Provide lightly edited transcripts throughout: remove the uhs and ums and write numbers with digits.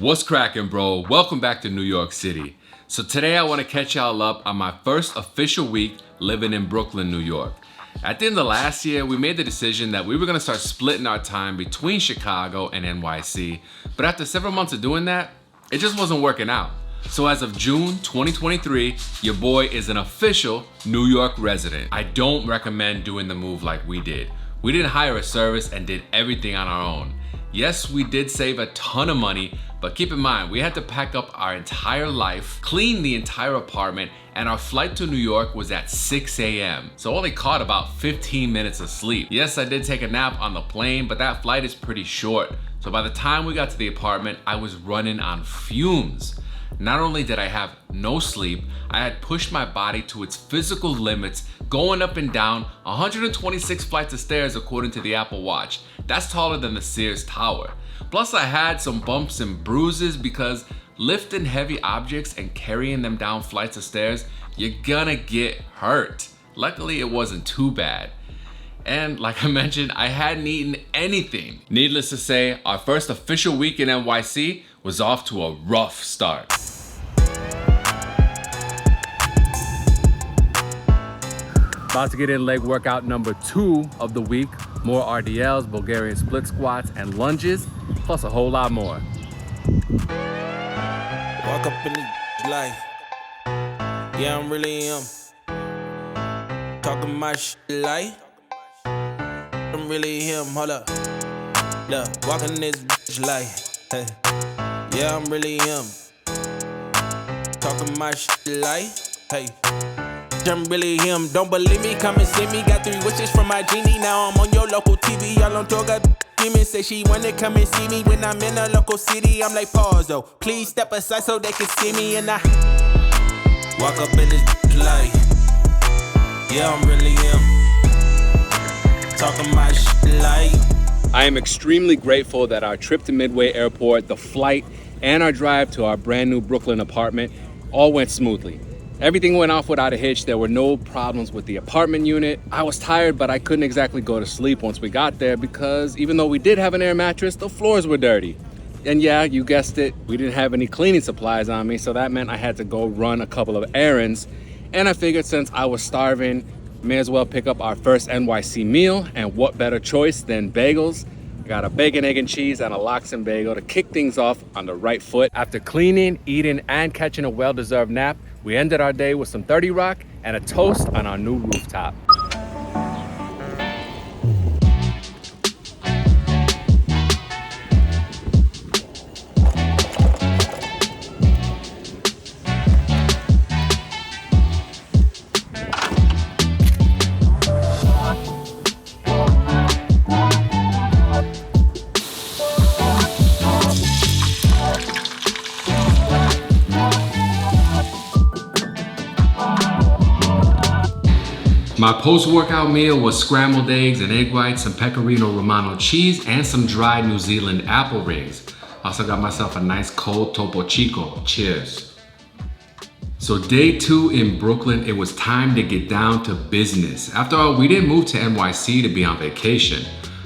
What's cracking, bro? Welcome back to New York City. So today I want to catch y'all up on my first official week living in Brooklyn, New York. At the end of last year, we made the decision that we were going to start splitting our time between Chicago and NYC. But after several months of doing that, it just wasn't working out. So as of June 2023, your boy is an official New York resident. I don't recommend doing the move like we did. We didn't hire a service and did everything on our own. Yes, we did save a ton of money, but keep in mind, we had to pack up our entire life, clean the entire apartment, and our flight to New York was at 6 a.m. So only caught about 15 minutes of sleep. Yes, I did take a nap on the plane, but that flight is pretty short. So by the time we got to the apartment, I was running on fumes. Not only did I have no sleep, I had pushed my body to its physical limits, going up and down 126 flights of stairs according to the Apple Watch. That's taller than the Sears Tower. Plus I had some bumps and bruises because lifting heavy objects and carrying them down flights of stairs, you're gonna get hurt. Luckily it wasn't too bad. And like I mentioned, I hadn't eaten anything. Needless to say, our first official week in NYC was off to a rough start. About to get in leg workout number 2 of the week. More RDLs, Bulgarian split squats, and lunges, plus a whole lot more. Walk up in the life. Yeah, I'm really talking my shit like I'm really him. Hold up. Look, walking this bitch like, hey. Yeah, I'm really him. Talking my shit like, hey. I'm really him. Don't believe me? Come and see me. Got 3 wishes from my genie. Now I'm on your local TV. Y'all on tour, got demons. Say she wanna come and see me when I'm in a local city. I'm like, pause though. Please step aside so they can see me. And I walk up in this light. Yeah, I'm really him. Talking my shit like. I am extremely grateful that our trip to Midway Airport, the flight, and our drive to our brand new Brooklyn apartment all went smoothly. Everything went off without a hitch. There were no problems with the apartment unit. I was tired, but I couldn't exactly go to sleep once we got there because even though we did have an air mattress, the floors were dirty. And yeah, you guessed it, we didn't have any cleaning supplies on me, so that meant I had to go run a couple of errands. And I figured since I was starving, may as well pick up our first NYC meal, and what better choice than bagels? I got a bacon, egg, and cheese and a lox and bagel to kick things off on the right foot. After cleaning, eating, and catching a well-deserved nap, we ended our day with some 30 Rock and a toast on our new rooftop. My post-workout meal was scrambled eggs and egg whites, some pecorino romano cheese, and some dried New Zealand apple rings. Also got myself a nice cold Topo Chico. Cheers. So day 2 in Brooklyn, it was time to get down to business. After all, we didn't move to NYC to be on vacation.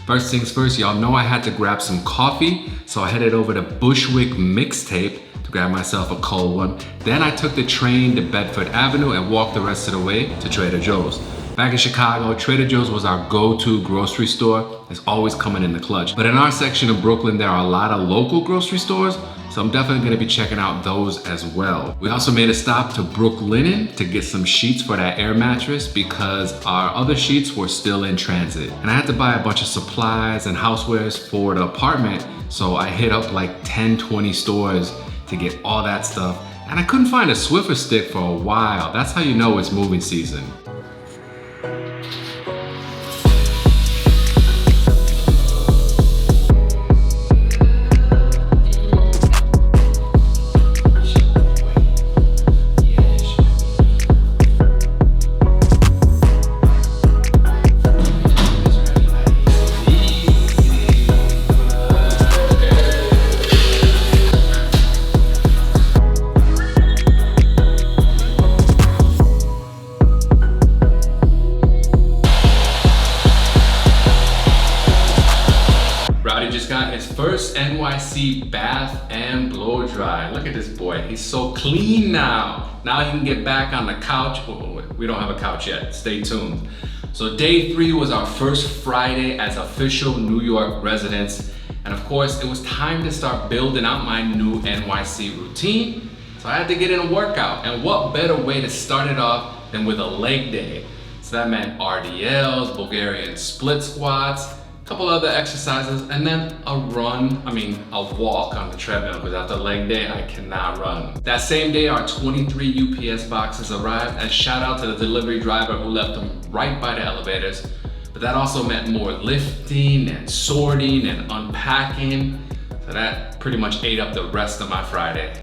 First things first, y'all know I had to grab some coffee, so I headed over to Bushwick Mixtape to grab myself a cold one. Then I took the train to Bedford Avenue and walked the rest of the way to Trader Joe's. Back in Chicago, Trader Joe's was our go-to grocery store. It's always coming in the clutch. But in our section of Brooklyn, there are a lot of local grocery stores, so I'm definitely gonna be checking out those as well. We also made a stop to Brooklinen to get some sheets for that air mattress because our other sheets were still in transit. And I had to buy a bunch of supplies and housewares for the apartment, so I hit up like 10, 20 stores to get all that stuff. And I couldn't find a Swiffer stick for a while. That's how you know it's moving season. NYC bath and blow dry. Look at this boy, he's so clean now. Now he can get back on the couch. Oh, we don't have a couch yet, stay tuned. So day 3 was our first Friday as official New York residents. And of course, it was time to start building out my new NYC routine. So I had to get in a workout. And what better way to start it off than with a leg day? So that meant RDLs, Bulgarian split squats, a couple other exercises, and then a walk on the treadmill, because after leg day, I cannot run. That same day, our 23 UPS boxes arrived, and shout out to the delivery driver who left them right by the elevators. But that also meant more lifting and sorting and unpacking. So that pretty much ate up the rest of my Friday.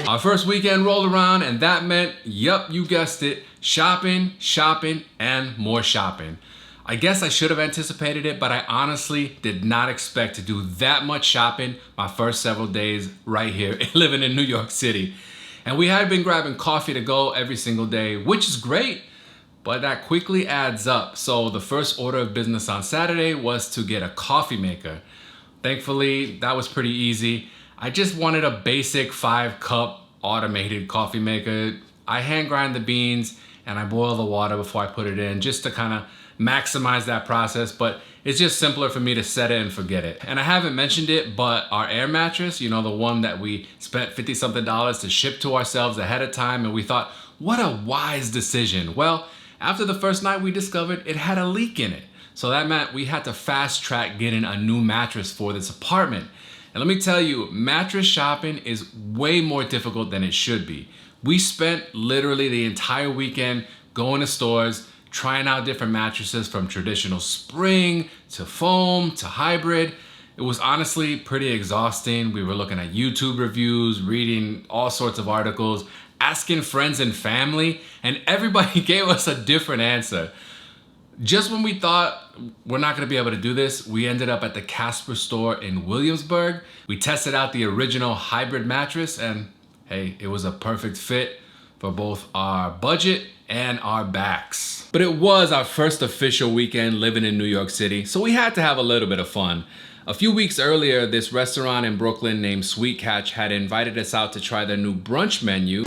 Our first weekend rolled around, and that meant, yup, you guessed it, shopping, shopping, and more shopping. I guess I should have anticipated it, but I honestly did not expect to do that much shopping my first several days right here living in New York City. And we had been grabbing coffee to go every single day, which is great, but that quickly adds up. So the first order of business on Saturday was to get a coffee maker. Thankfully, that was pretty easy. I just wanted a basic 5-cup automated coffee maker. I hand grind the beans and I boil the water before I put it in, just to kind of maximize that process, but it's just simpler for me to set it and forget it. And I haven't mentioned it, but our air mattress, you know, the one that we spent $50-something to ship to ourselves ahead of time, and we thought, what a wise decision. Well, after the first night, we discovered it had a leak in it. So that meant we had to fast track getting a new mattress for this apartment. And let me tell you, mattress shopping is way more difficult than it should be. We spent literally the entire weekend going to stores, trying out different mattresses from traditional spring to foam to hybrid. It was honestly pretty exhausting. We were looking at YouTube reviews, reading all sorts of articles, asking friends and family, and everybody gave us a different answer. Just when we thought we're not gonna be able to do this, we ended up at the Casper store in Williamsburg. We tested out the original hybrid mattress, and hey, it was a perfect fit for both our budget and our backs. But it was our first official weekend living in New York City, so we had to have a little bit of fun. A few weeks earlier, this restaurant in Brooklyn named Sweet Catch had invited us out to try their new brunch menu.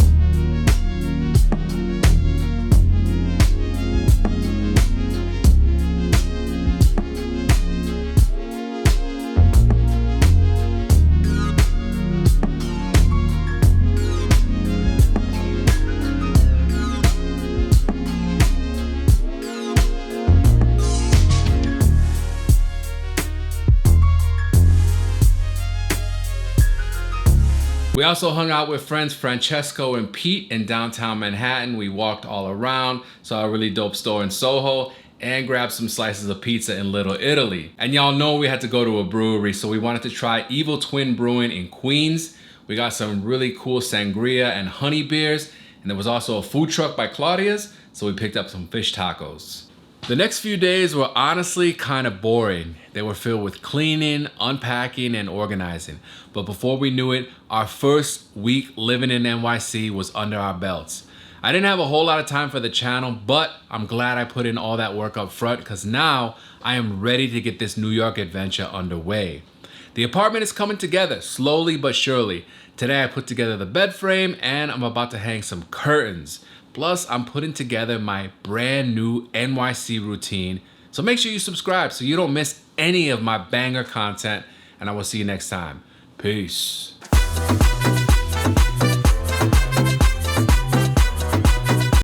We also hung out with friends Francesco and Pete in downtown Manhattan. We walked all around, saw a really dope store in Soho, and grabbed some slices of pizza in Little Italy. And y'all know we had to go to a brewery, so we wanted to try Evil Twin Brewing in Queens. We got some really cool sangria and honey beers, and there was also a food truck by Claudia's, so we picked up some fish tacos. The next few days were honestly kind of boring. They were filled with cleaning, unpacking, and organizing. But before we knew it, our first week living in NYC was under our belts. I didn't have a whole lot of time for the channel, but I'm glad I put in all that work up front, because now I am ready to get this New York adventure underway. The apartment is coming together slowly but surely. Today I put together the bed frame and I'm about to hang some curtains. Plus, I'm putting together my brand new NYC routine. So make sure you subscribe so you don't miss any of my banger content, and I will see you next time. Peace.